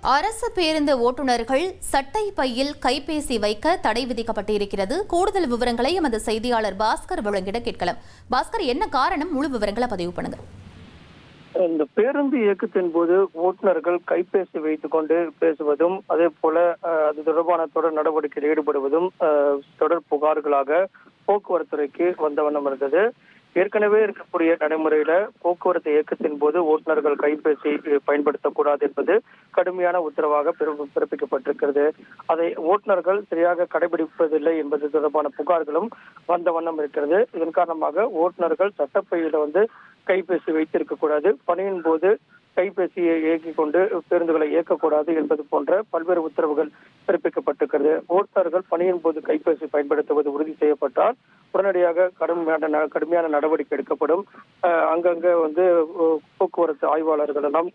அரசு பேருந்து ஓட்டுநர்கள் சட்டை பையில் கைபேசி வைக்க தடை விதிக்கப்பட்டிருக்கிறது. கூடுதல் விவரங்களை எமது செய்தியாளர் பாஸ்கர் வழங்கிட கேட்கலாம். பாஸ்கர், என்ன காரணம்? முழு விவரங்களை பதிவு பண்ணுங்க. இந்த பேருந்து இயக்கத்தின் போது ஓட்டுநர்கள் கைபேசி வைத்துக் கொண்டு பேசுவதும், அதே போல அது தொடர்பான தொடர் நடவடிக்கையில் ஈடுபடுவதும் தொடர் புகார்களாக போக்குவரத்துறைக்கு வந்த வண்ணம் இருந்தது. ஏற்கனவே இருக்கக்கூடிய நடைமுறையில போக்குவரத்து இயக்கத்தின் போது ஓட்டுநர்கள் கைபேசி பயன்படுத்தக்கூடாது என்பது கடுமையான உத்தரவாக பிறப்பிக்கப்பட்டிருக்கிறது. அதை ஓட்டுநர்கள் சரியாக கடைபிடிப்பதில்லை என்பது தொடர்பான புகார்களும் வந்த வண்ணம் இருக்கிறது. இதன் காரணமாக ஓட்டுநர்கள் சட்டப்பையில கைபேசி வைத்திருக்க கூடாது, பணியின் போது கைபேசியை இயக்கிக் கொண்டு பேருந்துகளை இயக்கக்கூடாது என்பது போன்ற பல்வேறு உத்தரவுகள் பிறப்பிக்கப்பட்டிருக்கிறது. ஓட்டுநர்கள் பணியின் போது கைபேசி பயன்படுத்துவது உறுதி செய்யப்பட்டால் உடனடியாக கடுமையான நடவடிக்கை எடுக்கப்படும். அங்கங்க போக்குவரத்து ஆய்வாளர்கள் எல்லாம்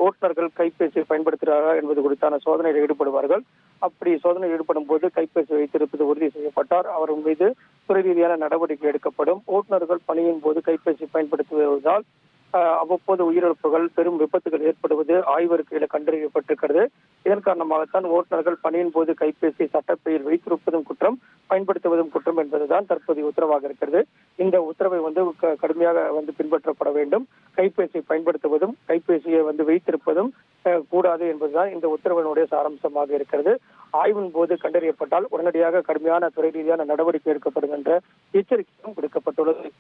ஓட்டுநர்கள் கைபேசி பயன்படுத்துகிறாரா என்பது குறித்தான சோதனையில் ஈடுபடுவார்கள். அப்படி சோதனையில் ஈடுபடும் போது கைபேசி வைத்திருப்பது உறுதி செய்யப்பட்டால் அவர் மீது துறை ரீதியான நடவடிக்கை எடுக்கப்படும். ஓட்டுநர்கள் பணியின் போது கைபேசி பயன்படுத்துவதால் அவ்வப்போது உயிரிழப்புகள், பெரும் விபத்துகள் ஏற்படுவது ஆய்வறிக்கையில கண்டறியப்பட்டிருக்கிறது. இதன் காரணமாகத்தான் ஓட்டுநர்கள் பணியின் போது கைபேசி சட்டப்பையில் வைத்திருப்பதும் குற்றம், பயன்படுத்துவதும் குற்றம் என்பதுதான் தற்போதைய உத்தரவாக இருக்கிறது. இந்த உத்தரவை கடுமையாக பின்பற்றப்பட வேண்டும். கைபேசி பயன்படுத்துவதும் கைபேசியை வைத்திருப்பதும் கூடாது என்பதுதான் இந்த உத்தரவினுடைய சாராம்சமாக இருக்கிறது. ஆய்வின் போது கண்டறியப்பட்டால் உடனடியாக கடுமையான துறை ரீதியான நடவடிக்கை எடுக்கப்படும் என்ற எச்சரிக்கையும் விடுக்கப்பட்டுள்ளது.